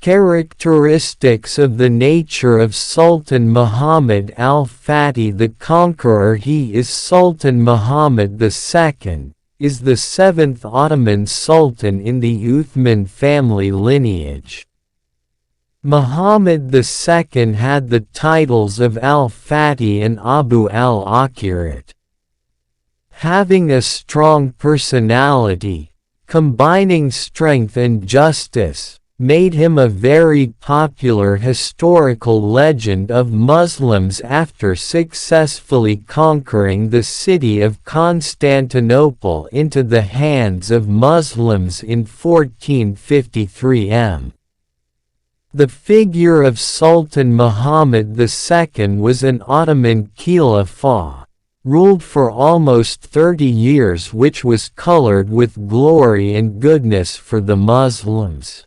Characteristics of the nature of Sultan Muhammad Al Fatih the Conqueror. He is Sultan Muhammad II, is the 7th Ottoman Sultan in the Uthman family lineage. Muhammad II had the titles of Al-Fatih and Abu Al-Akhirat. Having a strong personality, combining strength and justice, made him a very popular historical legend of Muslims after successfully conquering the city of Constantinople into the hands of Muslims in 1453 m. The figure of Sultan Muhammad II was an Ottoman Khilafah, ruled for almost 30 years, which was colored with glory and goodness for the Muslims.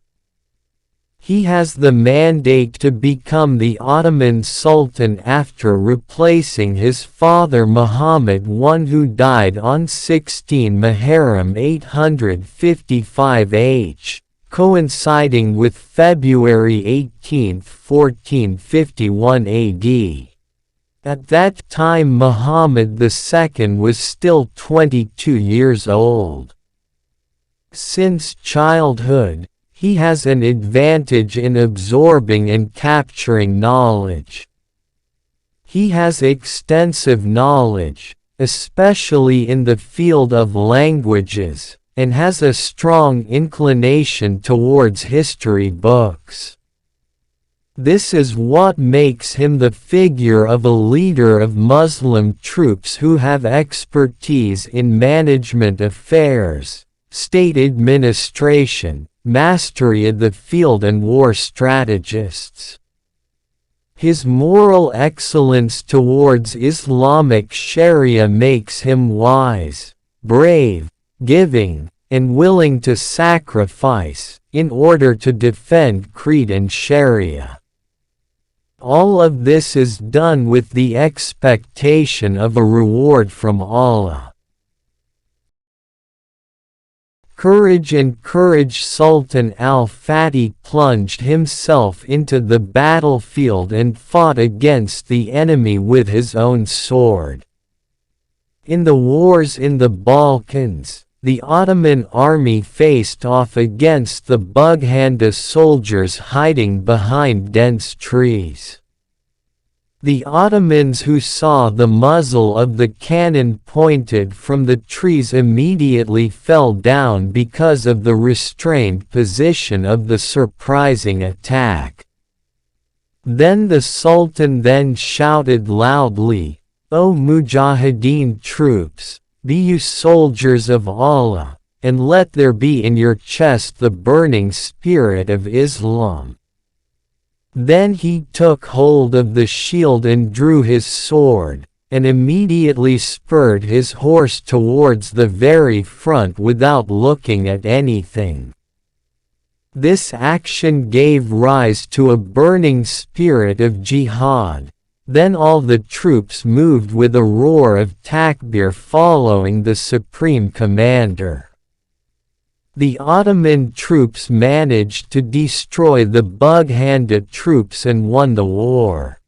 He has the mandate to become the Ottoman Sultan after replacing his father Muhammad I, who died on 16 Muharram 855 H, coinciding with February 18, 1451 AD. At that time Muhammad II was still 22 years old. Since childhood, he has an advantage in absorbing and capturing knowledge. He has extensive knowledge, especially in the field of languages, and has a strong inclination towards history books. This is what makes him the figure of a leader of Muslim troops who have expertise in management affairs, state administration, mastery of the field and war strategists. His moral excellence towards Islamic Sharia makes him wise, brave, giving, and willing to sacrifice, in order to defend creed and Sharia. All of this is done with the expectation of a reward from Allah. Courage and courage. Sultan Al-Fatih plunged himself into the battlefield and fought against the enemy with his own sword. In the wars in the Balkans, the Ottoman army faced off against the Bughanda soldiers hiding behind dense trees. The Ottomans, who saw the muzzle of the cannon pointed from the trees, immediately fell down because of the restrained position of the surprising attack. Then the Sultan shouted loudly, "O Mujahideen troops, be you soldiers of Allah, and let there be in your chest the burning spirit of Islam." Then he took hold of the shield and drew his sword, and immediately spurred his horse towards the very front without looking at anything. This action gave rise to a burning spirit of jihad. Then all the troops moved with a roar of takbir following the supreme commander. The Ottoman troops managed to destroy the Bughanda troops and won the war.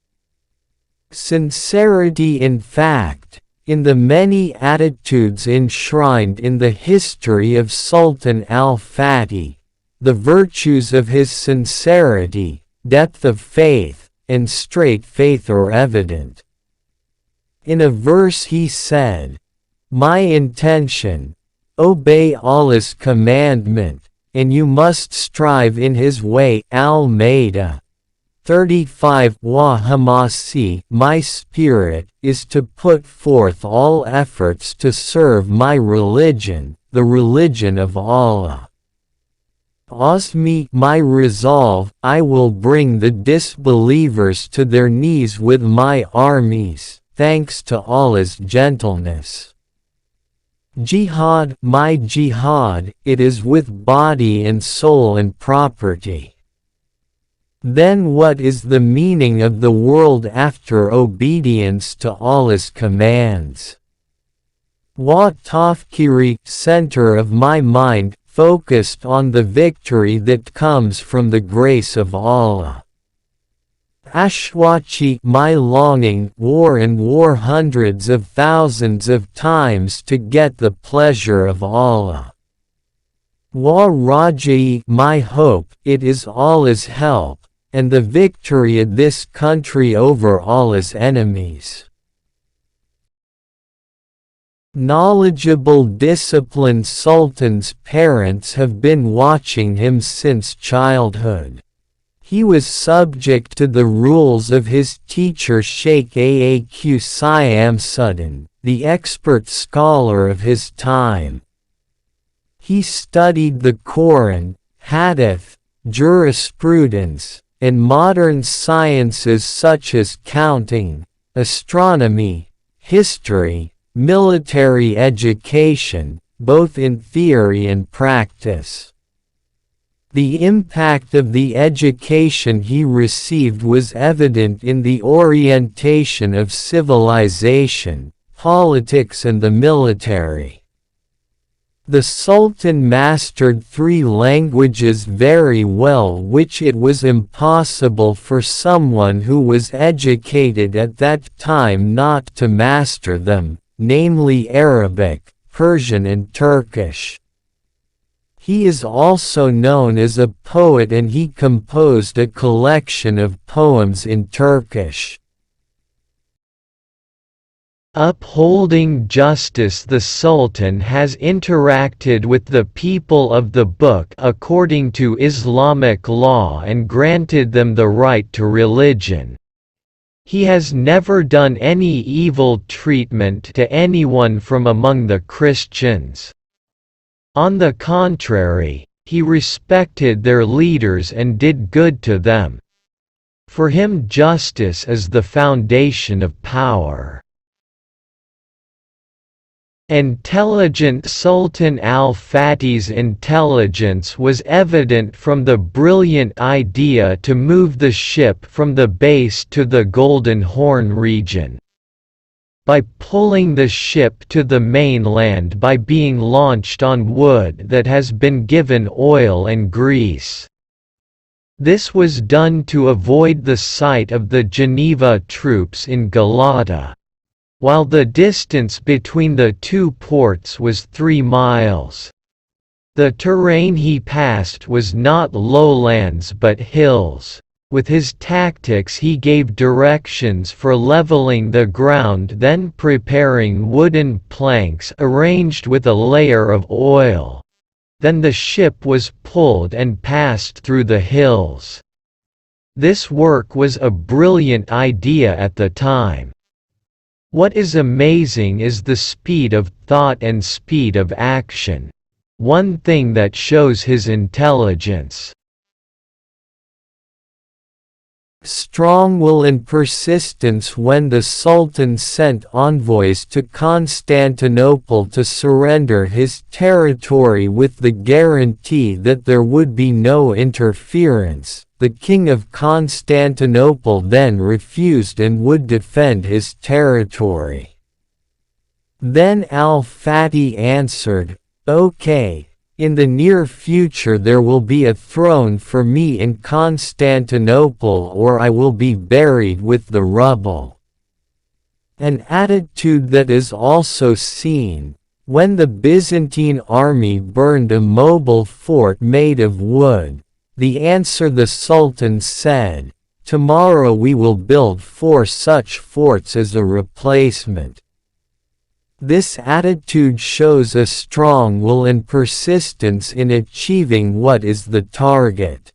Sincerity. In fact, in the many attitudes enshrined in the history of Sultan Al-Fatih, the virtues of his sincerity, depth of faith, and straight faith are evident. In a verse he said, "My intention, obey Allah's commandment, and you must strive in His way." Al-Ma'idah 35. Wa Hamasi, my spirit, is to put forth all efforts to serve my religion, the religion of Allah. Azmi, my resolve, I will bring the disbelievers to their knees with my armies, thanks to Allah's gentleness. Jihad, my jihad, it is with body and soul and property. Then what is the meaning of the world after obedience to Allah's commands? Wa Tafkiri, center of my mind, focused on the victory that comes from the grace of Allah. Ashwachi, my longing, war hundreds of thousands of times to get the pleasure of Allah. Wa Rajai, my hope, it is Allah's help, and the victory of this country over Allah's enemies. Knowledgeable, disciplined Sultan's parents have been watching him since childhood. He was subject to the rules of his teacher Sheikh Aaq Shamsuddin, the expert scholar of his time. He studied the Quran, Hadith, jurisprudence, and modern sciences such as counting, astronomy, history, military education, both in theory and practice. The impact of the education he received was evident in the orientation of civilization, politics and the military. The Sultan mastered 3 languages very well, which it was impossible for someone who was educated at that time not to master them, namely Arabic, Persian and Turkish. He is also known as a poet and he composed a collection of poems in Turkish. Upholding justice, the Sultan has interacted with the people of the book according to Islamic law and granted them the right to religion. He has never done any evil treatment to anyone from among the Christians. On the contrary, he respected their leaders and did good to them. For him justice is the foundation of power. Intelligent Sultan Al-Fatih's intelligence was evident from the brilliant idea to move the ship from the base to the Golden Horn region. By pulling the ship to the mainland by being launched on wood that has been given oil and grease. This was done to avoid the sight of the Geneva troops in Galata. While the distance between the 2 ports was 3 miles. The terrain he passed was not lowlands but hills. With his tactics he gave directions for leveling the ground, then preparing wooden planks arranged with a layer of oil. Then the ship was pulled and passed through the hills. This work was a brilliant idea at the time. What is amazing is the speed of thought and speed of action. One thing that shows his intelligence. Strong will and persistence. When the Sultan sent envoys to Constantinople to surrender his territory with the guarantee that there would be no interference, the King of Constantinople then refused and would defend his territory. Then Al-Fatih answered, "Okay, in the near future there will be a throne for me in Constantinople, or I will be buried with the rubble." An attitude that is also seen when the Byzantine army burned a mobile fort made of wood. The answer the Sultan said, "Tomorrow we will build 4 such forts as a replacement." This attitude shows a strong will and persistence in achieving what is the target.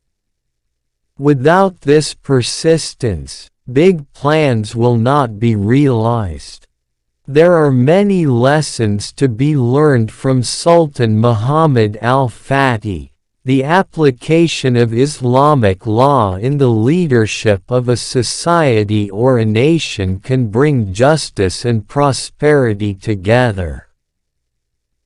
Without this persistence, big plans will not be realized. There are many lessons to be learned from Sultan Muhammad Al Fatih. The application of Islamic law in the leadership of a society or a nation can bring justice and prosperity together.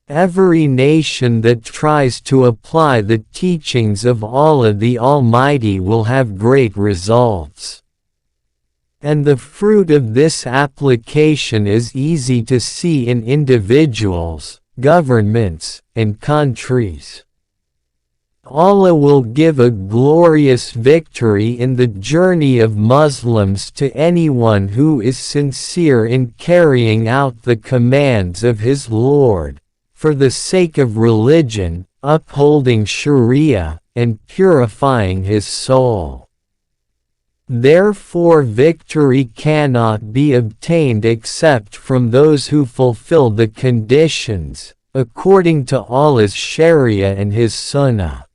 Every nation that tries to apply the teachings of Allah the Almighty will have great results. And the fruit of this application is easy to see in individuals, governments, and countries. Allah will give a glorious victory in the journey of Muslims to anyone who is sincere in carrying out the commands of his Lord, for the sake of religion, upholding Sharia, and purifying his soul. Therefore victory cannot be obtained except from those who fulfill the conditions, according to Allah's Sharia and his Sunnah.